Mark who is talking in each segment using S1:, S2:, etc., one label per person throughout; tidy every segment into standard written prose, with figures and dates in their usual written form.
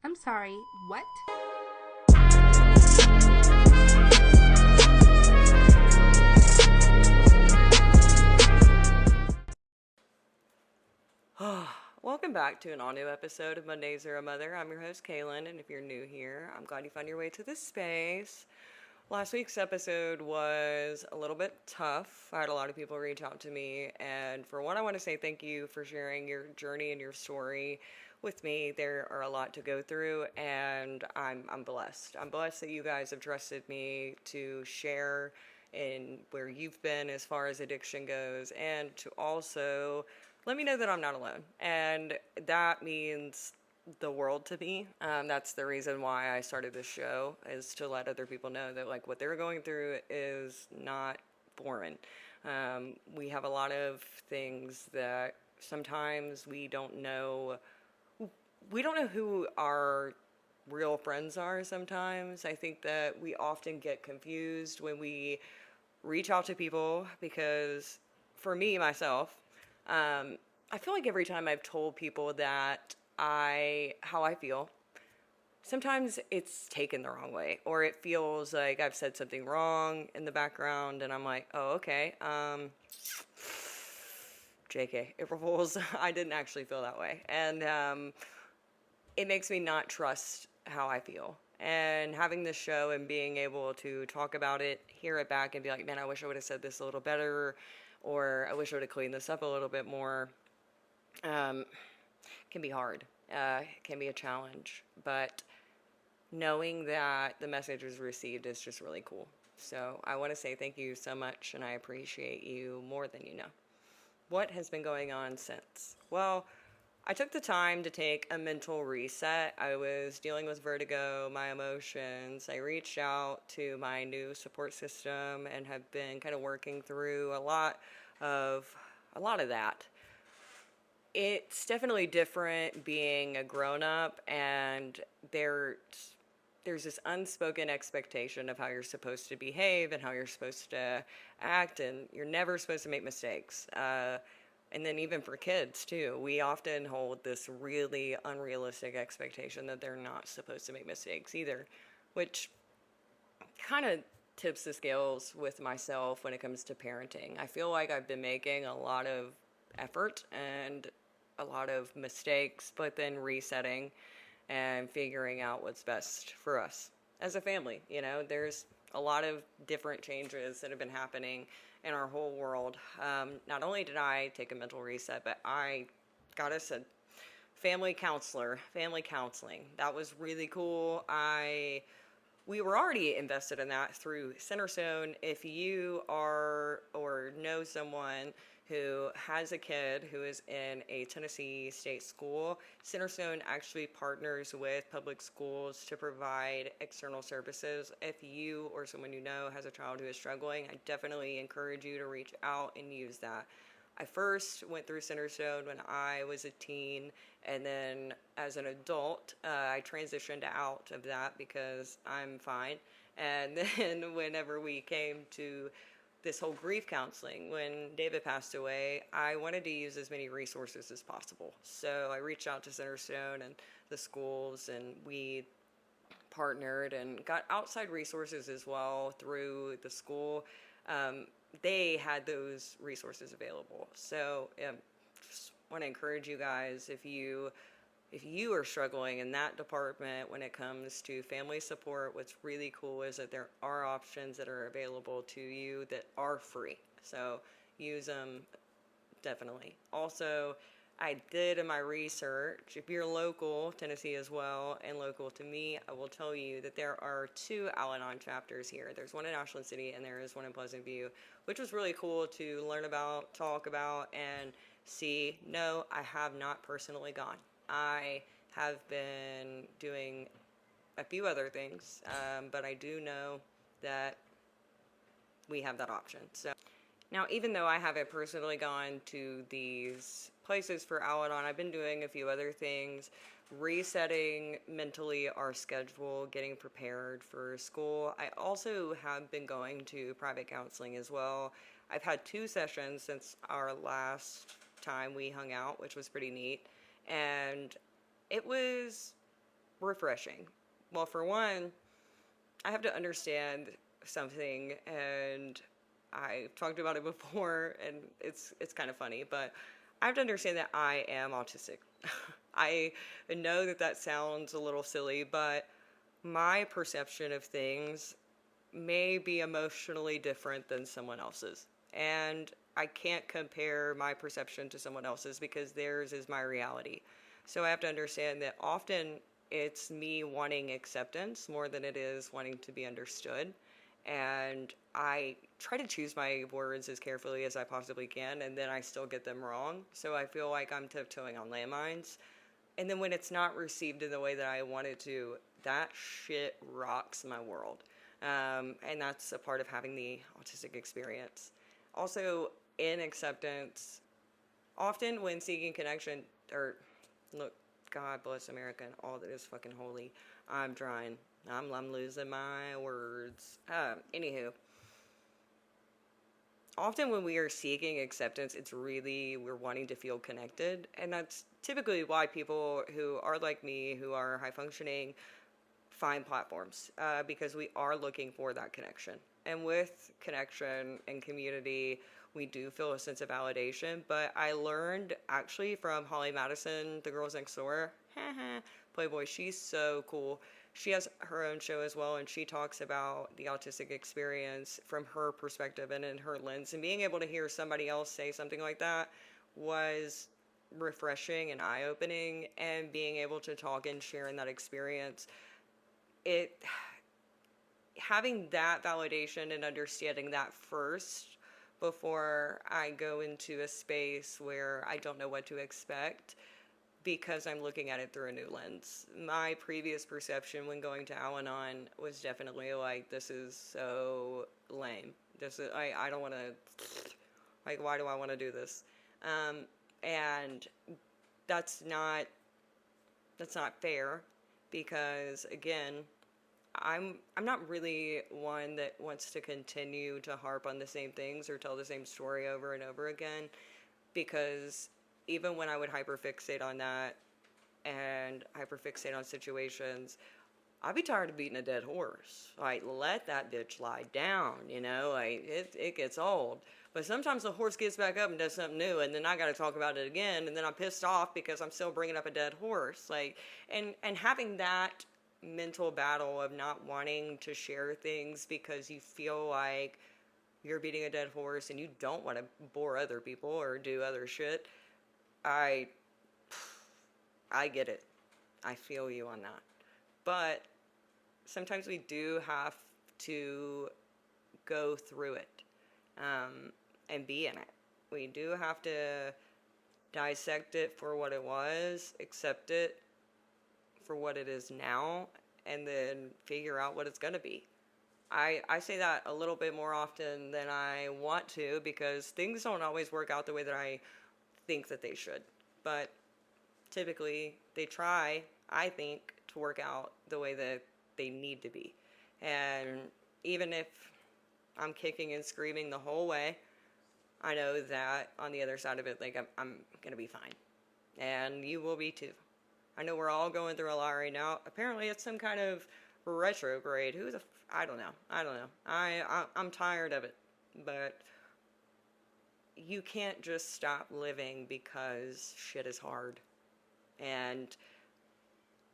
S1: I'm sorry, what?
S2: Welcome back to an all-new episode of Mondays Are a Mother. I'm your host, Kaylin, and if you're new here, I'm glad you found your way to this space. Last week's episode was a little bit tough. I had a lot of people reach out to me, and for one, I want to say thank you for sharing your journey and your story with me. There are a lot to go through, and I'm blessed. I'm blessed that you guys have trusted me to share in where you've been as far as addiction goes, and to also let me know that I'm not alone. And that means the world to me. That's the reason why I started this show, is to let other people know that like what they're going through is not foreign. We have a lot of things that sometimes we don't know who our real friends are sometimes. I think that we often get confused when we reach out to people because for me, myself, I feel like every time I've told people that how I feel, sometimes it's taken the wrong way, or it feels like I've said something wrong in the background, and I'm like, oh, okay, JK, April Fools, I didn't actually feel that way. And it makes me not trust how I feel. And having this show and being able to talk about it, hear it back, and be like, man, I wish I would have said this a little better, or I wish I would have cleaned this up a little bit more, um, can be hard. It can be a challenge. But knowing that the message was received is just really cool. So I want to say thank you so much, and I appreciate you more than you know. What has been going on since? Well, I took the time to take a mental reset. I was dealing with vertigo, my emotions. I reached out to my new support system and have been kind of working through of a lot of that. It's definitely different being a grown up, and there's this unspoken expectation of how you're supposed to behave and how you're supposed to act, and you're never supposed to make mistakes. And then even for kids too, we often hold this really unrealistic expectation that they're not supposed to make mistakes either, which kind of tips the scales with myself when it comes to parenting. I feel like I've been making a lot of effort and a lot of mistakes, but then resetting and figuring out what's best for us as a family. You know, there's a lot of different changes that have been happening in our whole world. Not only did I take a mental reset, but I got us a family counseling. That was really cool. We were already invested in that through Centerstone. If you are or know someone who has a kid who is in a Tennessee state school, Centerstone actually partners with public schools to provide external services. If you or someone you know has a child who is struggling, I definitely encourage you to reach out and use that. I first went through Centerstone when I was a teen, and then as an adult, I transitioned out of that because I'm fine. And then whenever we came to this whole grief counseling, when David passed away, I wanted to use as many resources as possible. So I reached out to Centerstone and the schools, and we partnered and got outside resources as well through the school. They had those resources available. So just want to encourage you guys, if you are struggling in that department when it comes to family support, what's really cool is that there are options that are available to you that are free. So use them definitely. Also, I did in my research, if you're local, Tennessee as well, and local to me, I will tell you that there are two Al Anon chapters here. There's one in Ashland City and there is one in Pleasant View, which was really cool to learn about, talk about, and see. No, I have not personally gone. I have been doing a few other things, but I do know that we have that option. So now, even though I haven't personally gone to these places for Al Anon, I've been doing a few other things, resetting mentally our schedule, getting prepared for school. I also have been going to private counseling as well. I've had 2 sessions since our last time we hung out, which was pretty neat. And it was refreshing. Well, for one, I have to understand something, and I've talked about it before, and it's kind of funny, but I have to understand that I am autistic. I know that that sounds a little silly, but my perception of things may be emotionally different than someone else's. And I can't compare my perception to someone else's because theirs is my reality. So I have to understand that often it's me wanting acceptance more than it is wanting to be understood. And I try to choose my words as carefully as I possibly can, and then I still get them wrong. So I feel like I'm tiptoeing on landmines. And then when it's not received in the way that I want it to, that shit rocks my world. And that's a part of having the autistic experience. Also, in acceptance, often when seeking connection, or look, God bless America and all that is fucking holy. I'm trying. I'm losing my words. Anywho, often when we are seeking acceptance, it's really we're wanting to feel connected, and that's typically why people who are like me, who are high functioning, find platforms because we are looking for that connection. And with connection and community, we do feel a sense of validation. But I learned actually from Holly Madison, the Girls Next Door, Playboy. She's so cool. She has her own show as well, and she talks about the autistic experience from her perspective and in her lens. And being able to hear somebody else say something like that was refreshing and eye-opening, and being able to talk and share in that experience, it having that validation and understanding that first before I go into a space where I don't know what to expect because I'm looking at it through a new lens. My previous perception when going to Al-Anon was definitely like, this is so lame. This is, I don't want to, like, why do I want to do this? And that's not fair because, again, I'm not really one that wants to continue to harp on the same things or tell the same story over and over again, because even when I would hyperfixate on that and hyperfixate on situations, I'd be tired of beating a dead horse. Like, let that bitch lie down, you know? Like, it gets old. But sometimes the horse gets back up and does something new, and then I got to talk about it again, and then I'm pissed off because I'm still bringing up a dead horse. Like, and having that mental battle of not wanting to share things because you feel like you're beating a dead horse and you don't want to bore other people or do other shit. I get it. I feel you on that. But sometimes we do have to go through it and be in it. We do have to dissect it for what it was, accept it for what it is now, and then figure out what it's going to be. I say that a little bit more often than I want to because things don't always work out the way that I think that they should. But typically, they try, I think, to work out the way that they need to be. And even if I'm kicking and screaming the whole way, I know that on the other side of it, like, I'm going to be fine. And you will be too. I know we're all going through a lot right now. Apparently, it's some kind of retrograde. I don't know. I'm tired of it. But you can't just stop living because shit is hard. And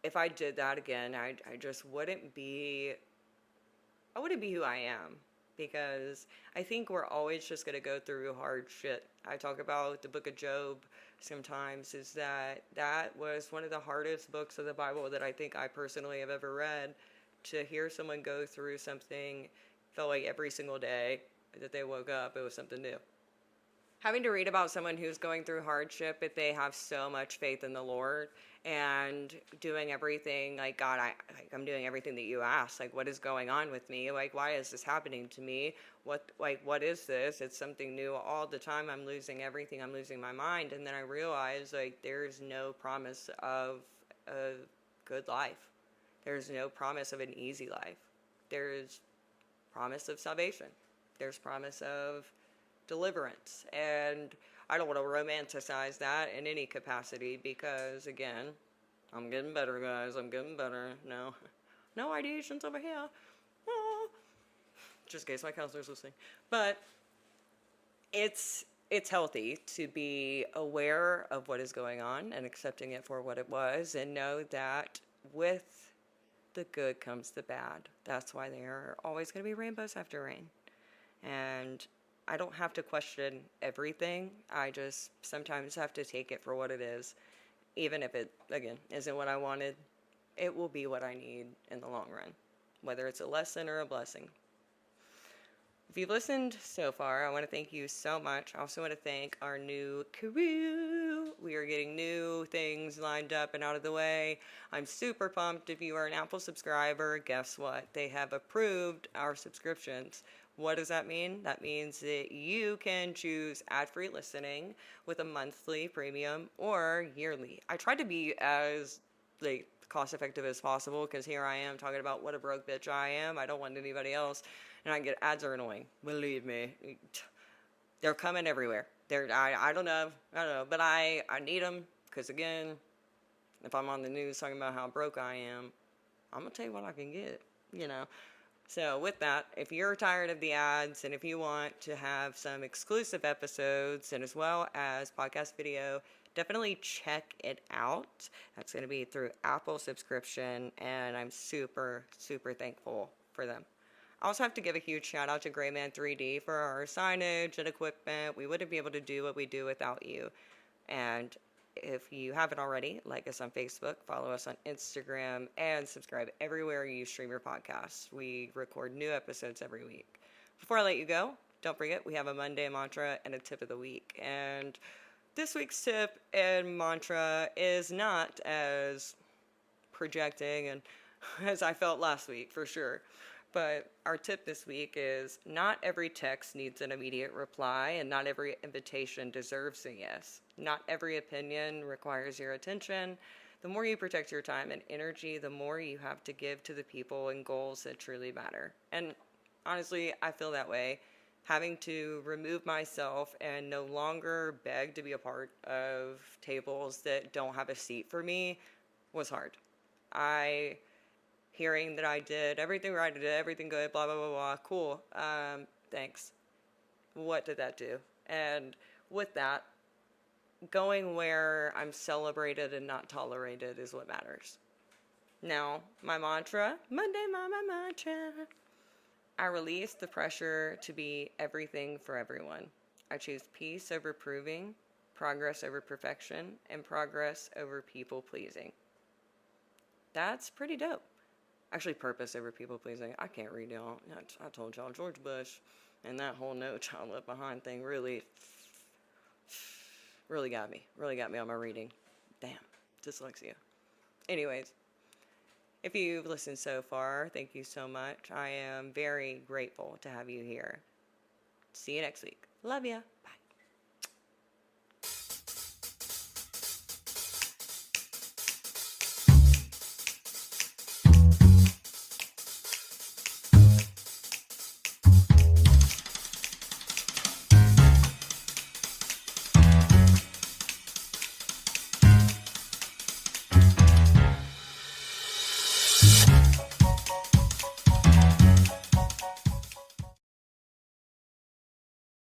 S2: if I did that again, I just wouldn't be who I am, because I think we're always just going to go through hard shit. I talk about the book of Job sometimes, is that was one of the hardest books of the Bible that I think I personally have ever read. To hear someone go through something, felt like every single day that they woke up, it was something new. Having to read about someone who's going through hardship, if they have so much faith in the Lord and doing everything, like, God, I'm doing everything that you asked. Like, what is going on with me? Like, why is this happening to me? What is this? It's something new all the time. I'm losing everything. I'm losing my mind. And then I realize, like, there's no promise of a good life. There's no promise of an easy life. There's promise of salvation. There's promise of deliverance. And I don't want to romanticize that in any capacity because, again, I'm getting better, guys. I'm getting better. No, no ideations over here. Ah. Just in case my counselor's listening. But it's healthy to be aware of what is going on and accepting it for what it was, and know that with the good comes the bad. That's why there are always going to be rainbows after rain. And I don't have to question everything. I just sometimes have to take it for what it is. Even if it, again, isn't what I wanted, it will be what I need in the long run, whether it's a lesson or a blessing. If you've listened so far, I want to thank you so much. I also want to thank our new crew. We are getting new things lined up and out of the way. I'm super pumped. If you are an Apple subscriber, guess what? They have approved our subscriptions. What does that mean? That means that you can choose ad-free listening with a monthly premium or yearly. I tried to be as cost effective as possible, because here I am talking about what a broke bitch I am. I don't want anybody else. And I get ads are annoying. Believe me. They're coming everywhere. I don't know. But I need them, because again, if I'm on the news talking about how broke I am, I'm going to tell you what I can get, you know. So with that, if you're tired of the ads and if you want to have some exclusive episodes and as well as podcast video, definitely check it out. That's going to be through Apple subscription, and I'm super, super thankful for them. I also have to give a huge shout out to Grayman 3D for our signage and equipment. We wouldn't be able to do what we do without you. And if you haven't already, like us on Facebook, follow us on Instagram, and subscribe everywhere you stream your podcasts. We record new episodes every week. Before I let you go, don't forget we have a Monday mantra and a tip of the week. And this week's tip and mantra is not as projecting and as I felt last week, for sure. But our tip this week is not every text needs an immediate reply, and not every invitation deserves a yes. Not every opinion requires your attention. The more you protect your time and energy, the more you have to give to the people and goals that truly matter. And honestly, I feel that way. Having to remove myself and no longer beg to be a part of tables that don't have a seat for me was hard. Hearing that I did everything right, I did everything good, blah, blah, blah, blah, cool, thanks. What did that do? And with that, going where I'm celebrated and not tolerated is what matters. Now, my mantra, Monday Mama mantra. I release the pressure to be everything for everyone. I choose peace over proving, progress over perfection, and progress over people pleasing. That's pretty dope. Actually, purpose over people pleasing. I can't read y'all. I told y'all, George Bush and that whole No Child Left Behind thing really got me. Really got me on my reading. Damn, dyslexia. Anyways, if you've listened so far, thank you so much. I am very grateful to have you here. See you next week. Love ya. Bye.